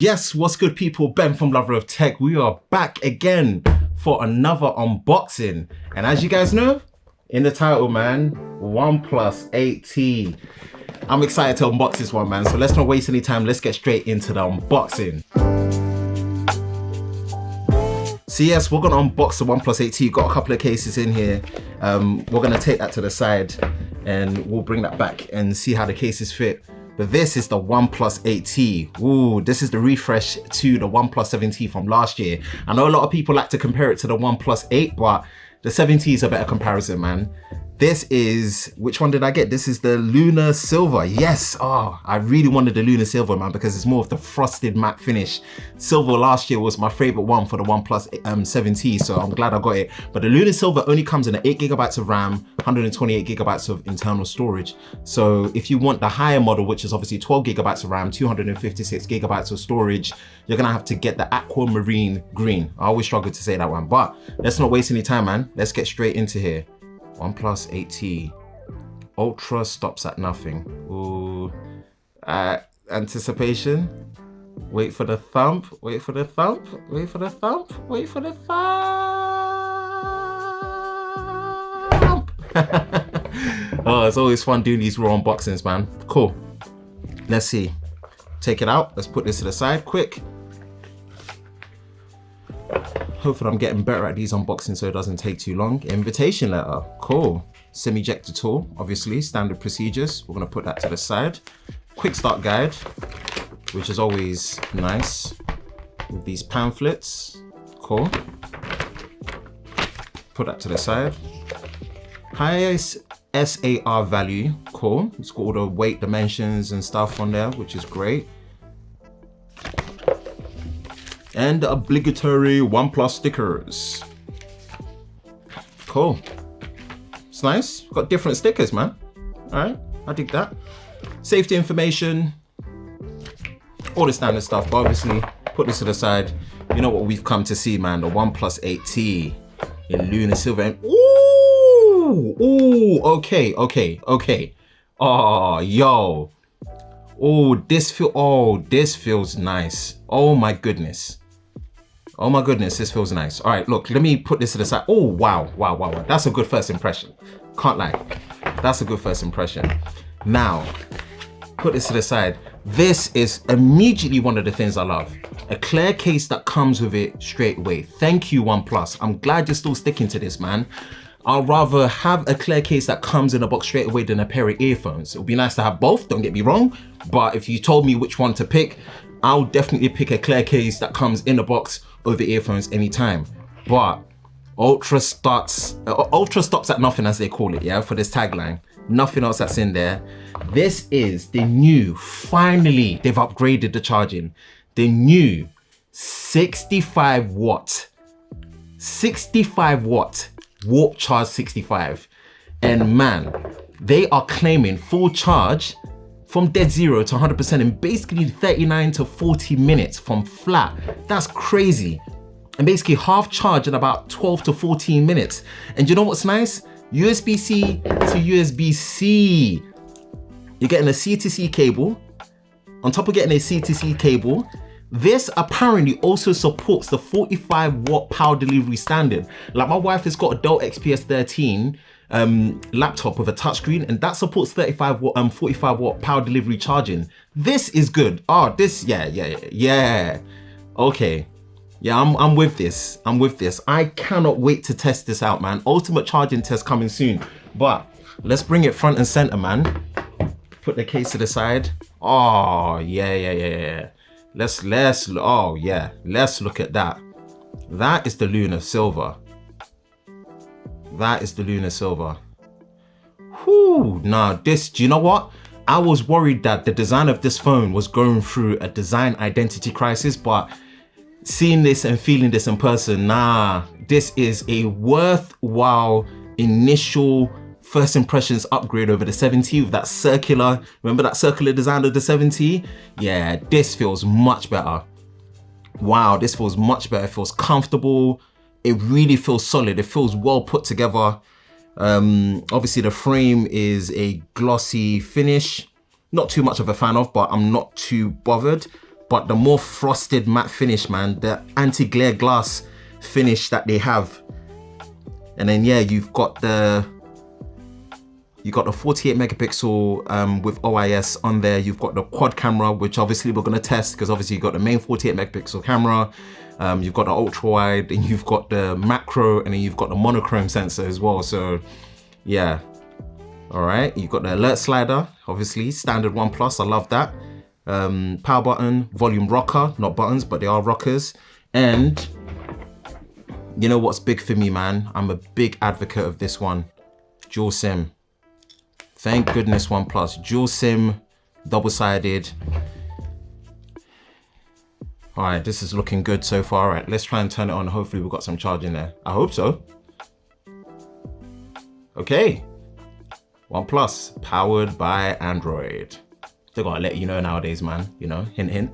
Yes, what's good people? Ben from Lover of Tech. We are back again for another unboxing. And as you guys know, in the title, man, OnePlus 8T. I'm excited to unbox this one, man. So let's not waste any time. Let's get straight into the unboxing. So yes, we're gonna unbox the OnePlus 8T. Got a couple of cases in here. We're gonna take that to the side and we'll bring that back and see how the cases fit. But this is the OnePlus 8T. Ooh, this is the refresh to the OnePlus 7T from last year. I know a lot of people like to compare it to the OnePlus 8, but the 7T is a better comparison, man. This is, which one did I get? This is the Lunar Silver. Yes, I really wanted the Lunar Silver, man, because it's more of the frosted matte finish. Silver last year was my favorite one for the OnePlus 7T, so I'm glad I got it. But the Lunar Silver only comes in at 8 GB of RAM, 128 GB of internal storage. So if you want the higher model, which is obviously 12 GB of RAM, 256 GB of storage, you're gonna have to get the Aquamarine Green. I always struggle to say that one, but let's not waste any time, man. Let's get straight into here. OnePlus 8T Ultra stops at nothing. Ooh, anticipation. Wait for the thump. Wait for the thump. Wait for the thump. Wait for the thump. Oh, it's always fun doing these raw unboxings, man. Cool. Let's see. Take it out. Let's put this to the side quick. Hopefully I'm getting better at these unboxings so it doesn't take too long. Invitation letter, cool. SIM ejector tool, obviously, standard procedures. We're gonna put that to the side. Quick start guide, which is always nice. With these pamphlets, cool. Put that to the side. Highest SAR value, cool. It's got all the weight dimensions and stuff on there, which is great. And the obligatory OnePlus stickers. Cool. It's nice. Got different stickers, man. All right, I dig that. Safety information, all the standard stuff, but obviously put this to the side. You know what we've come to see, man, the OnePlus 8T in Lunar Silver. And ooh, okay. Oh, yo. Oh, this feels nice. Oh my goodness. Oh my goodness, this feels nice. All right, look, let me put this to the side. Oh, wow. That's a good first impression. Can't lie. That's a good first impression. Now, put this to the side. This is immediately one of the things I love. A clear case that comes with it straight away. Thank you, OnePlus. I'm glad you're still sticking to this, man. I'd rather have a clear case that comes in a box straight away than a pair of earphones. It would be nice to have both, don't get me wrong. But if you told me which one to pick, I'll definitely pick a clear case that comes in a box over earphones anytime. But Ultra stops at nothing, as they call it, yeah, for this tagline. Nothing else that's in there. This is the new, finally, they've upgraded the charging. The new 65 watt Warp Charge 65. And man, they are claiming full charge from dead zero to 100% in basically 39 to 40 minutes from flat. That's crazy. And basically half charge in about 12 to 14 minutes. And you know what's nice? USB-C to USB-C. You're getting a C-to-C cable. On top of getting a C-to-C cable, this apparently also supports the 45 watt power delivery standard. Like my wife has got a Dell XPS 13 laptop with a touchscreen, and that supports 45 watt power delivery charging. This is good. Oh, this, yeah. Okay. Yeah, I'm with this. I cannot wait to test this out, man. Ultimate charging test coming soon. But let's bring it front and center, man. Put the case to the side. Oh, yeah. Let's look at that. That is the Lunar Silver. Whew, now this, do you know what? I was worried that the design of this phone was going through a design identity crisis, but seeing this and feeling this in person, nah, this is a worthwhile initial first impressions upgrade over the 7T with that circular, remember that circular design of the 7T? Yeah, this feels much better. Wow, this feels much better. It feels comfortable. It really feels solid. It feels well put together. Obviously the frame is a glossy finish. Not too much of a fan of, but I'm not too bothered. but the more frosted matte finish, man, the anti-glare glass finish that they have. And then yeah, you've got the 48 megapixel with OIS on there. You've got the quad camera, which obviously we're gonna test, because obviously you've got the main 48 megapixel camera, you've got the ultra wide, and you've got the macro, and then you've got the monochrome sensor as well. So yeah, all right. You've got the alert slider, obviously standard OnePlus. I love that. Power button, volume rocker, not buttons, but they are rockers. And you know what's big for me, man? I'm a big advocate of this one, dual SIM. Thank goodness OnePlus, dual SIM, double-sided. All right, this is looking good so far. All right, let's try and turn it on. Hopefully we've got some charge in there. I hope so. Okay, OnePlus, powered by Android. They gotta let you know nowadays, man, you know, hint, hint.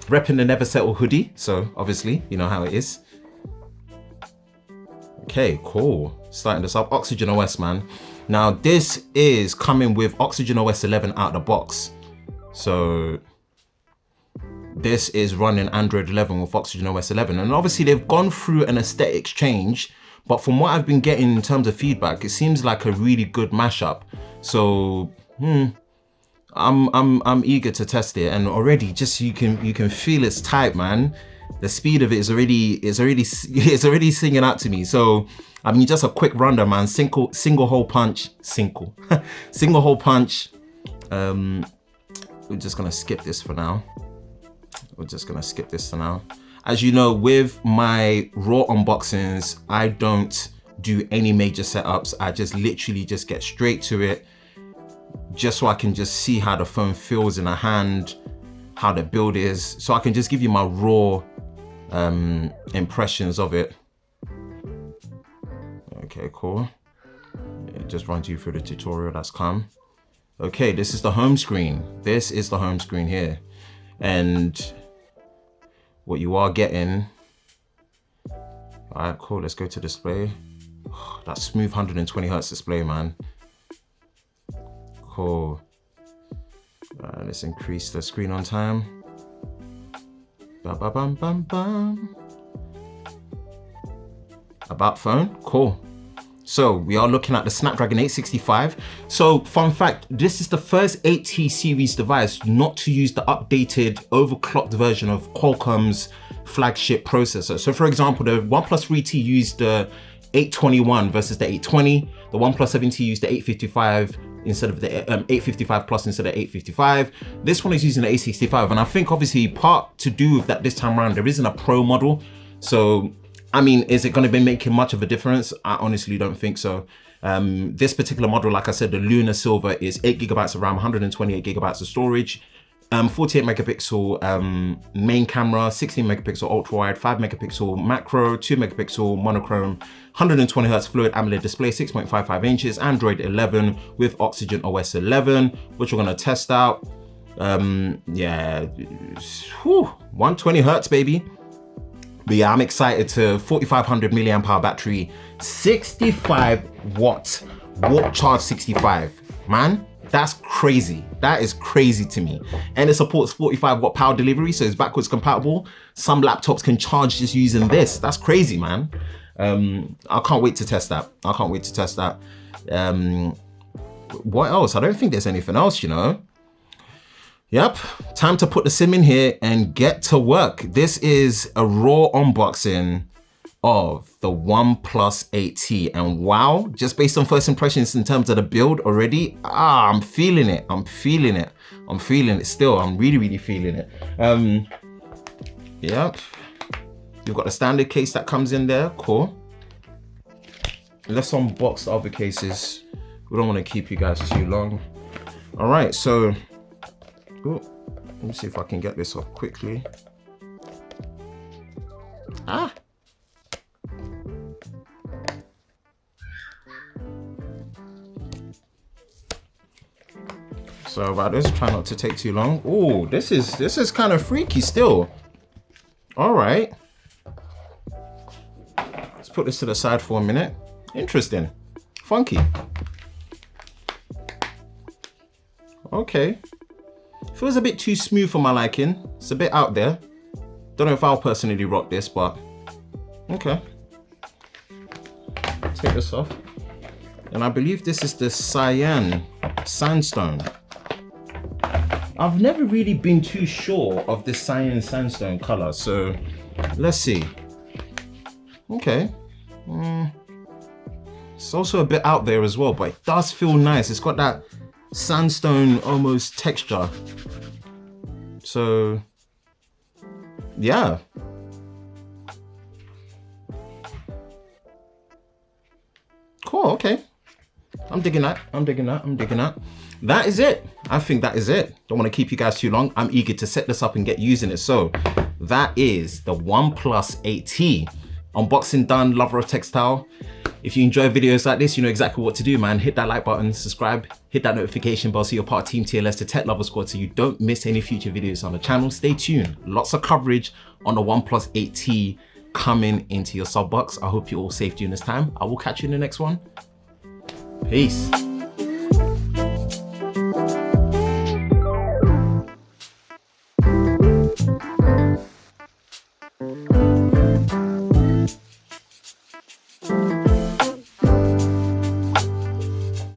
Repping the Never Settle hoodie, so obviously, you know how it is. Okay, cool. Starting this up, Oxygen OS, man. Now, this is coming with Oxygen OS 11 out of the box. So, this is running Android 11 with Oxygen OS 11. And obviously, they've gone through an aesthetics change. But from what I've been getting in terms of feedback, it seems like a really good mashup. So, I'm eager to test it, and already just you can feel it's tight, man. The speed of it is already singing out to me. So I mean, just a quick rundown, man. Single hole punch. We're just gonna skip this for now. As you know, with my Raw unboxings, I don't do any major setups. I just literally just get straight to it, just so I can just see how the phone feels in a hand, how the build is, so I can just give you my raw impressions of it. Okay, cool. It just runs you through the tutorial that's come. Okay, this is the home screen. This is the home screen here. And what you are getting, all right, cool, let's go to display. That smooth 120 hertz display, man. Cool. Let's increase the screen on time. Ba ba bum bum bum. About phone, cool. So we are looking at the Snapdragon 865. So fun fact, this is the first 8T series device not to use the updated overclocked version of Qualcomm's flagship processor. So for example, the OnePlus 3T used the 821 versus the 820. The OnePlus 7T used the 855 instead of the 855 plus instead of 855. This one is using the 865, and I think obviously part to do with that this time around, there isn't a Pro model. So I mean, is it going to be making much of a difference? I honestly don't think so. This particular model, like I said, the Lunar Silver, is 8 gigabytes of RAM, 128 gigabytes of storage, 48 megapixel main camera, 16 megapixel ultra wide, 5 megapixel macro, 2 megapixel monochrome, 120 hertz fluid AMOLED display, 6.55 inches, Android 11 with Oxygen OS 11, which we're going to test out. Yeah, 120 hertz, baby. But yeah, I'm excited to 4500 milliamp hour battery, 65 watt warp charge 65, man. That's crazy. That is crazy to me. And it supports 45 watt power delivery, so it's backwards compatible. Some laptops can charge just using this. That's crazy, man. I can't wait to test that. What else? I don't think there's anything else, you know. Yep, time to put the SIM in here and get to work. This is a raw unboxing of the OnePlus 8T, and wow, just based on first impressions in terms of the build already, I'm feeling it. I'm feeling it still. I'm really feeling it. Yep, you've got the standard case that comes in there. Cool. Let's unbox the other cases. We don't want to keep you guys too long. All right, so let me see if I can get this off quickly. So about this, try not to take too long. Oh, this is kind of freaky still. All right, let's put this to the side for a minute. Interesting, funky. Okay. Feels a bit too smooth for my liking. It's a bit out there. Don't know if I'll personally rock this, but okay. Take this off. And I believe this is the cyan sandstone. I've never really been too sure of the cyan sandstone color, so let's see. Okay. It's also a bit out there as well, but it does feel nice. It's got that sandstone almost texture. So yeah. Cool, okay. I'm digging that. That is it. I think that is it. Don't want to keep you guys too long. I'm eager to set this up and get using it. So that is the OnePlus 8T. Unboxing done, lover of textile. If you enjoy videos like this, you know exactly what to do, man. Hit that like button, subscribe, hit that notification bell so you're part of Team TLS, the Tech Lover Squad, so you don't miss any future videos on the channel. Stay tuned. Lots of coverage on the OnePlus 8T coming into your sub box. I hope you're all safe during this time. I will catch you in the next one. Peace.